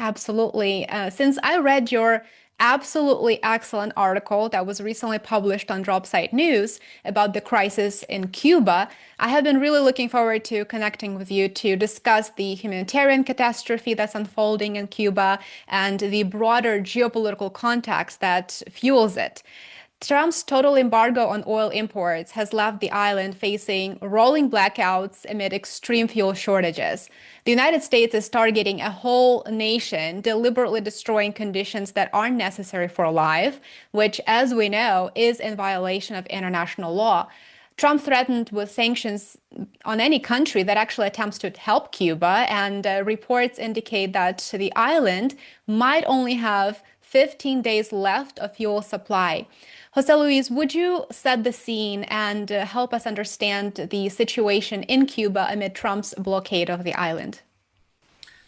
Absolutely. Since I read your absolutely excellent article that was recently published on Dropsite News about the crisis in Cuba, I have been really looking forward to connecting with you to discuss the humanitarian catastrophe that's unfolding in Cuba and the broader geopolitical context that fuels it. Trump's total embargo on oil imports has left the island facing rolling blackouts amid extreme fuel shortages. The United States is targeting a whole nation, deliberately destroying conditions that aren't necessary for life, which, as we know, is in violation of international law. Trump threatened with sanctions on any country that actually attempts to help Cuba, and reports indicate that the island might only have 15 days left of fuel supply. Jose Luis, would you set the scene and help us understand the situation in Cuba amid Trump's blockade of the island?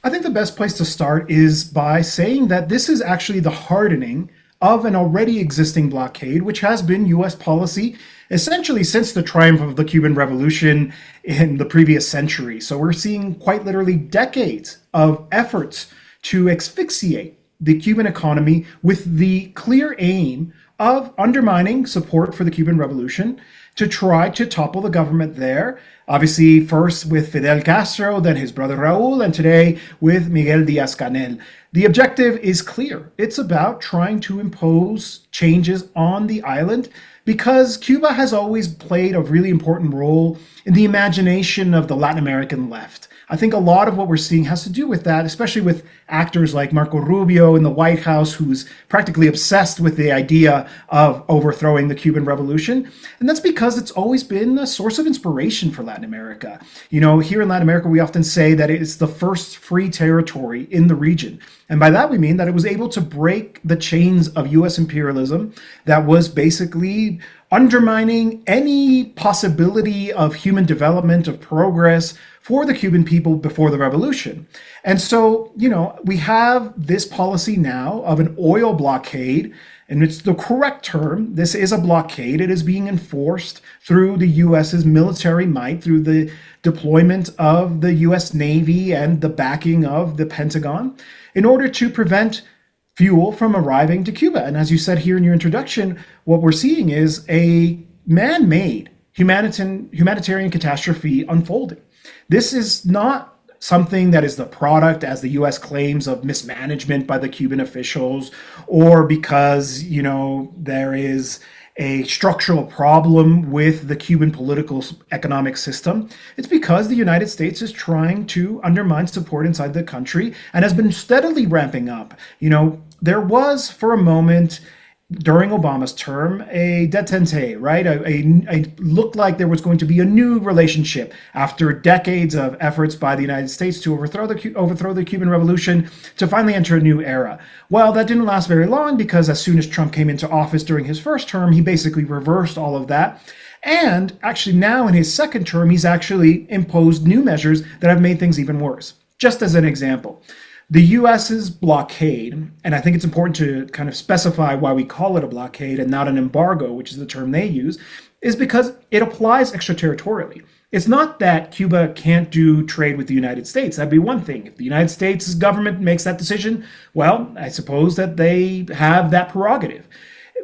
I think the best place to start is by saying that this is actually the hardening of an already existing blockade, which has been US policy essentially since the triumph of the Cuban Revolution in the previous century. So we're seeing quite literally decades of efforts to asphyxiate the Cuban economy with the clear aim of undermining support for the Cuban Revolution to try to topple the government there. Obviously, first with Fidel Castro, then his brother Raul, and today with Miguel Diaz-Canel. The objective is clear. It's about trying to impose changes on the island because Cuba has always played a really important role in the imagination of the Latin American left. I think a lot of what we're seeing has to do with that, especially with actors like Marco Rubio in the White House, who's practically obsessed with the idea of overthrowing the Cuban Revolution. And that's because it's always been a source of inspiration for Latin America. You know, here in Latin America, we often say that it's the first free territory in the region. And by that, we mean that it was able to break the chains of US imperialism that was basically undermining any possibility of human development, of progress for the Cuban people before the revolution. And so, you know, we have this policy now of an oil blockade, and it's the correct term. This is a blockade. It is being enforced through the US's military might, through the deployment of the US Navy and the backing of the Pentagon in order to prevent fuel from arriving to Cuba. And as you said here in your introduction, what we're seeing is a man-made humanitarian catastrophe unfolding. This is not something that is the product, as the US claims, of mismanagement by the Cuban officials, or because, you know, there is a structural problem with the Cuban political economic system. It's because the United States is trying to undermine support inside the country and has been steadily ramping up. You know, there was for a moment during Obama's term a detente, right? A looked like there was going to be a new relationship after decades of efforts by the United States to overthrow the Cuban Revolution to finally enter a new era. Well, that didn't last very long because as soon as Trump came into office during his first term, he basically reversed all of that. And actually now in his second term, he's actually imposed new measures that have made things even worse. Just as an example, the US's blockade, and I think it's important to kind of specify why we call it a blockade and not an embargo, which is the term they use, is because it applies extraterritorially. It's not that Cuba can't do trade with the United States. That'd be one thing. If the United States government makes that decision, well, I suppose that they have that prerogative.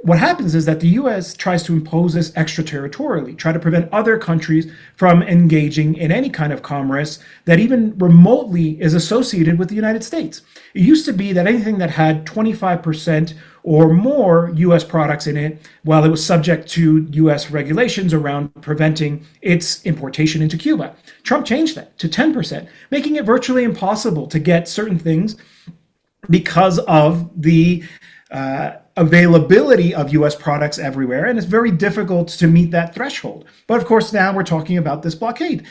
What happens is that the US tries to impose this extraterritorially, try to prevent other countries from engaging in any kind of commerce that even remotely is associated with the United States. It used to be that anything that had 25% or more US products in it, well, it was subject to US regulations around preventing its importation into Cuba. Trump changed that to 10%, making it virtually impossible to get certain things because of the availability of US products everywhere, and it's very difficult to meet that threshold. But of course, now we're talking about this blockade,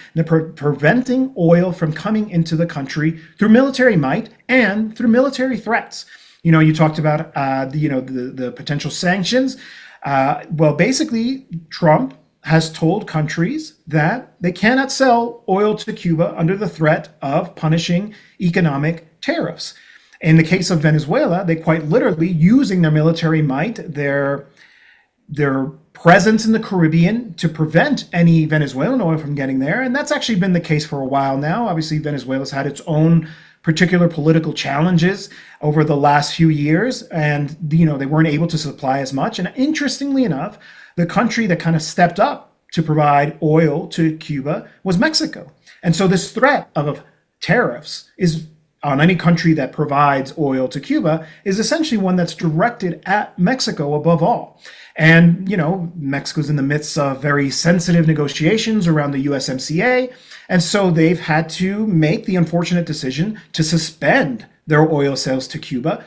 preventing oil from coming into the country through military might and through military threats. You know, you talked about the potential sanctions. Well, basically, Trump has told countries that they cannot sell oil to Cuba under the threat of punishing economic tariffs. In the case of Venezuela, they quite literally, using their military might, their presence in the Caribbean to prevent any Venezuelan oil from getting there. And that's actually been the case for a while now. Obviously, Venezuela's had its own particular political challenges over the last few years, and they weren't able to supply as much. And interestingly enough, the country that kind of stepped up to provide oil to Cuba was Mexico. And so this threat of tariffs is on any country that provides oil to Cuba is essentially one that's directed at Mexico above all. And, Mexico's in the midst of very sensitive negotiations around the USMCA. And so they've had to make the unfortunate decision to suspend their oil sales to Cuba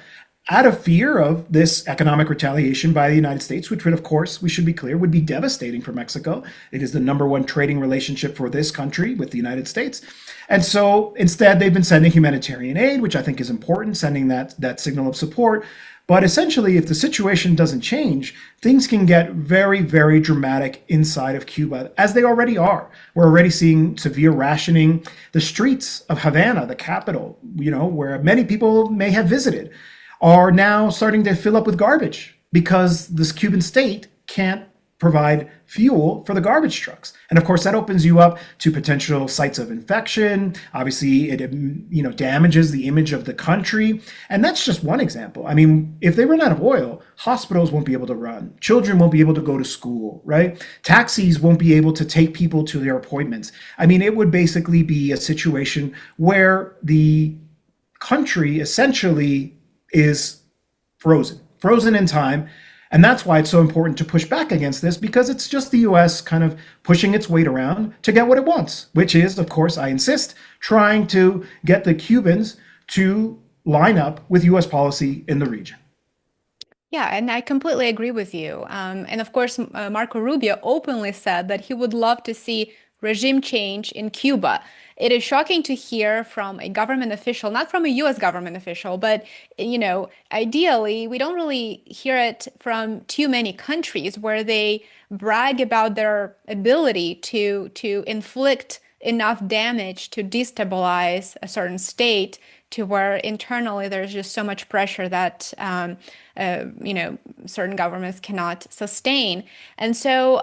out of fear of this economic retaliation by the United States, which would, of course, we should be clear, would be devastating for Mexico. It is the number one trading relationship for this country with the United States. And so instead, they've been sending humanitarian aid, which I think is important, sending that signal of support. But essentially, if the situation doesn't change, things can get very, very dramatic inside of Cuba, as they already are. We're already seeing severe rationing. The streets of Havana, the capital, where many people may have visited, are now starting to fill up with garbage because this Cuban state can't provide fuel for the garbage trucks. And of course, that opens you up to potential sites of infection. Obviously, it damages the image of the country. And that's just one example. I mean, if they run out of oil, hospitals won't be able to run. Children won't be able to go to school, right? Taxis won't be able to take people to their appointments. I mean, it would basically be a situation where the country essentially is frozen in time. And that's why it's so important to push back against this, because it's just the US kind of pushing its weight around to get what it wants, which is, of course, I insist, trying to get the Cubans to line up with US policy in the region. Yeah, and I completely agree with you. And of course, Marco Rubio openly said that he would love to see regime change in Cuba. It is shocking to hear from a government official, not from a US government official, but ideally, we don't really hear it from too many countries where they brag about their ability to inflict enough damage to destabilize a certain state to where internally there's just so much pressure that certain governments cannot sustain. And so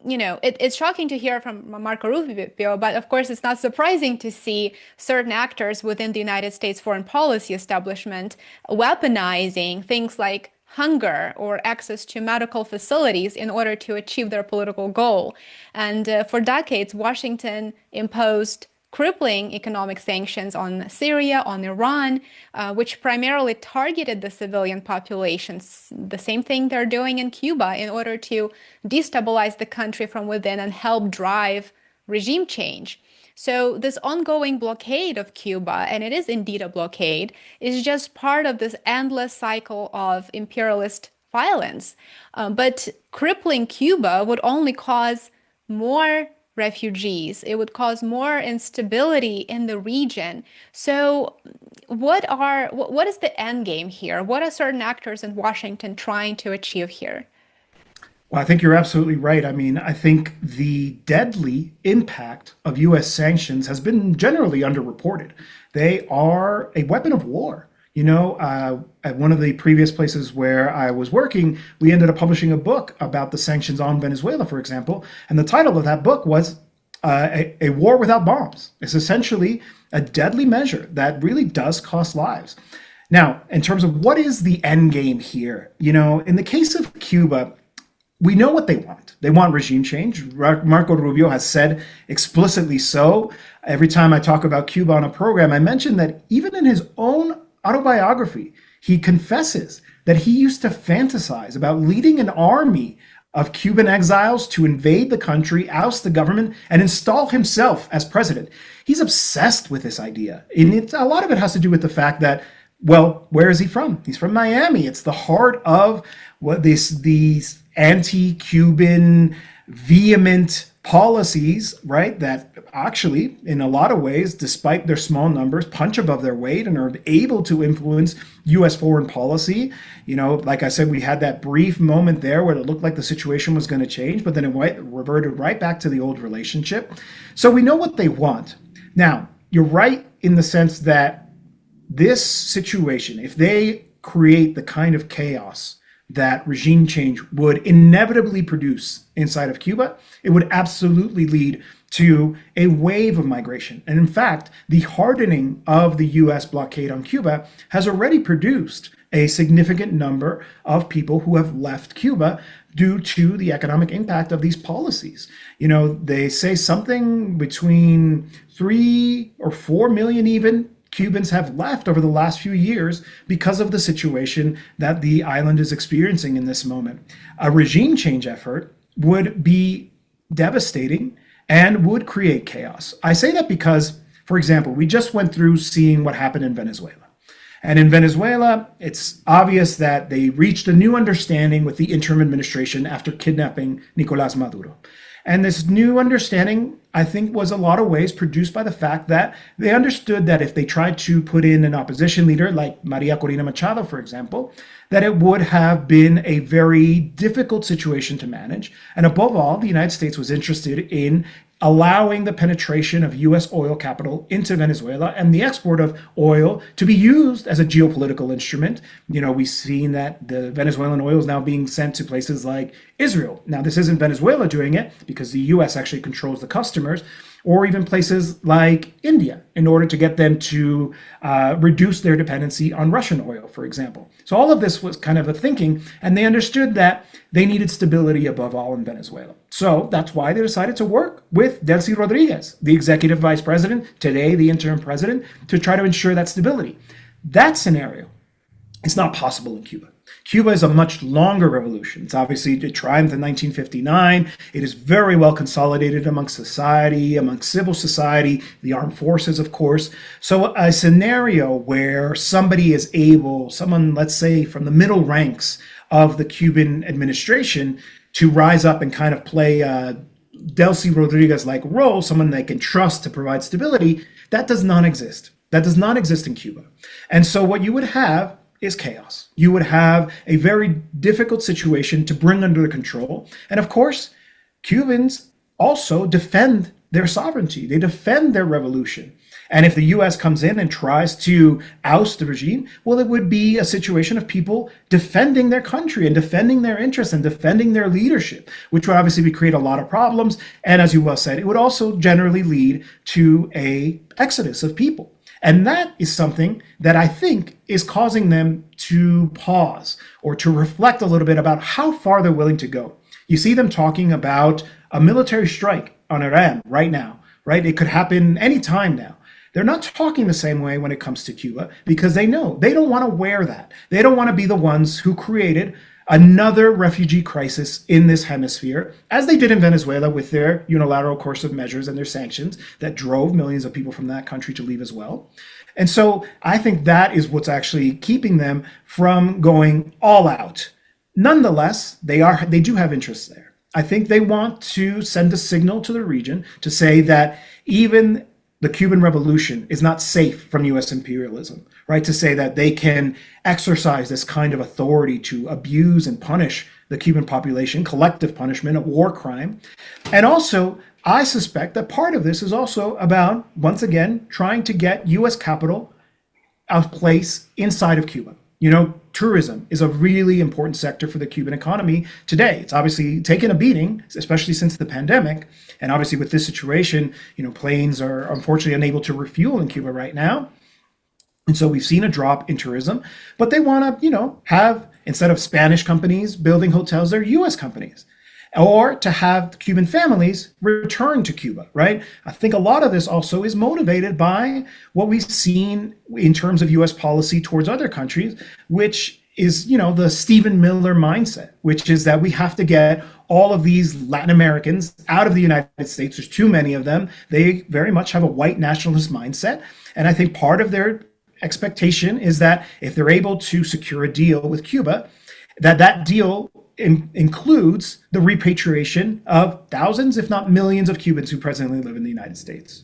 it's shocking to hear from Marco Rubio, but of course, it's not surprising to see certain actors within the United States foreign policy establishment weaponizing things like hunger or access to medical facilities in order to achieve their political goal. And for decades, Washington imposed crippling economic sanctions on Syria, on Iran, which primarily targeted the civilian populations. The same thing they're doing in Cuba in order to destabilize the country from within and help drive regime change. So this ongoing blockade of Cuba, and it is indeed a blockade, is just part of this endless cycle of imperialist violence. But crippling Cuba would only cause more refugees. It would cause more instability in the region. So what is the end game here? What are certain actors in Washington trying to achieve here? Well, I think you're absolutely right. I mean, I think the deadly impact of US sanctions has been generally underreported. They are a weapon of war. At one of the previous places where I was working, we ended up publishing a book about the sanctions on Venezuela, for example. And the title of that book was A War Without Bombs. It's essentially a deadly measure that really does cost lives. Now, in terms of what is the end game here, in the case of Cuba, we know what they want. They want regime change. Marco Rubio has said explicitly so. Every time I talk about Cuba on a program, I mention that even in his own autobiography, he confesses that he used to fantasize about leading an army of Cuban exiles to invade the country, oust the government, and install himself as president. He's obsessed with this idea. And a lot of it has to do with the fact that, well, where is he from? He's from Miami. It's the heart of these anti-Cuban, vehement policies, right, that actually, in a lot of ways, despite their small numbers, punch above their weight and are able to influence U.S. foreign policy. Like I said, we had that brief moment there where it looked like the situation was going to change, but then it reverted right back to the old relationship. So we know what they want. Now, you're right in the sense that this situation, if they create the kind of chaos that regime change would inevitably produce inside of Cuba, it would absolutely lead to a wave of migration. And in fact, the hardening of the US blockade on Cuba has already produced a significant number of people who have left Cuba due to the economic impact of these policies. They say something between 3 or 4 million even Cubans have left over the last few years because of the situation that the island is experiencing in this moment. A regime change effort would be devastating and would create chaos. I say that because, for example, we just went through seeing what happened in Venezuela. And in Venezuela, it's obvious that they reached a new understanding with the interim administration after kidnapping Nicolás Maduro. And this new understanding, I think, was a lot of ways produced by the fact that they understood that if they tried to put in an opposition leader like Maria Corina Machado, for example, that it would have been a very difficult situation to manage. And above all, the United States was interested in allowing the penetration of US oil capital into Venezuela and the export of oil to be used as a geopolitical instrument. We've seen that the Venezuelan oil is now being sent to places like Israel. Now, this isn't Venezuela doing it because the US actually controls the customers, or even places like India in order to get them to reduce their dependency on Russian oil, for example. So all of this was kind of a thinking, and they understood that they needed stability above all in Venezuela. So that's why they decided to work with Delcy Rodriguez, the executive vice president, today the interim president, to try to ensure that stability. That scenario is not possible in Cuba. Cuba is a much longer revolution. It's obviously it triumphed in 1959. It is very well consolidated amongst society, amongst civil society, the armed forces, of course. So a scenario where somebody is able, someone, let's say, from the middle ranks of the Cuban administration to rise up and kind of play a Delcy Rodriguez-like role, someone they can trust to provide stability, that does not exist. That does not exist in Cuba. And so what you would have is chaos. You would have a very difficult situation to bring under control. And of course, Cubans also defend their sovereignty. They defend their revolution. And if the US comes in and tries to oust the regime, well, it would be a situation of people defending their country and defending their interests and defending their leadership, which would obviously create a lot of problems. And as you well said, it would also generally lead to a exodus of people. And that is something that I think is causing them to pause or to reflect a little bit about how far they're willing to go. You see them talking about a military strike on Iran right now, right? It could happen any time now. They're not talking the same way when it comes to Cuba because they know they don't want to wear that. They don't want to be the ones who created another refugee crisis in this hemisphere, as they did in Venezuela with their unilateral course of measures and their sanctions that drove millions of people from that country to leave as well. And so I think that is what's actually keeping them from going all out. Nonetheless, they do have interests there. I think they want to send a signal to the region to say that even the Cuban Revolution is not safe from US imperialism, right? To say that they can exercise this kind of authority to abuse and punish the Cuban population, collective punishment, a war crime. And also, I suspect that part of this is also about, once again, trying to get US capital a place inside of Cuba. Tourism is a really important sector for the Cuban economy today. It's obviously taken a beating, especially since the pandemic. And obviously with this situation, planes are unfortunately unable to refuel in Cuba right now. And so we've seen a drop in tourism, but they want to, have, instead of Spanish companies building hotels, they're US companies. Or to have Cuban families return to Cuba, right? I think a lot of this also is motivated by what we've seen in terms of US policy towards other countries, which is, the Stephen Miller mindset, which is that we have to get all of these Latin Americans out of the United States. There's too many of them. They very much have a white nationalist mindset. And I think part of their expectation is that if they're able to secure a deal with Cuba, that deal includes the repatriation of thousands, if not millions, of Cubans who presently live in the United States.